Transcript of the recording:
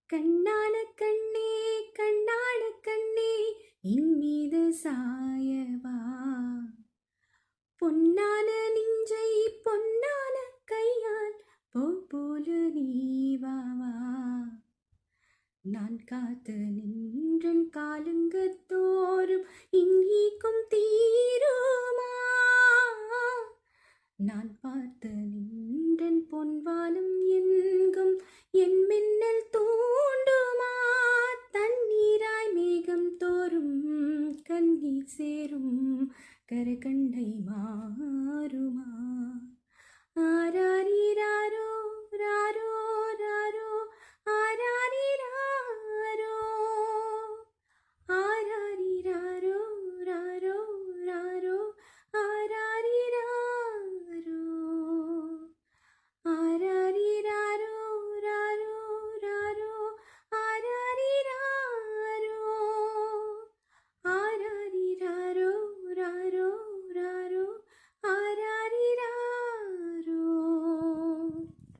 கண்ணான கண்ணே கண்ணான கண்ணே என் மீது சாயவா, பொன்னான நெஞ்சை பொன்னான கையால் போல நீவாவா. நான் காத்து நின்றன் காலங்கத்தோறும் இங்கீக்கும் தீருமா, நான் பார்த்து நின்றன் பொன்வாலும் எங்கும் என் மின்னல் தூண்டுமா. தண்ணீராய் மேகம் தோறும் கண்ணீர் சேரும் கரை கண்டை மாறுமா.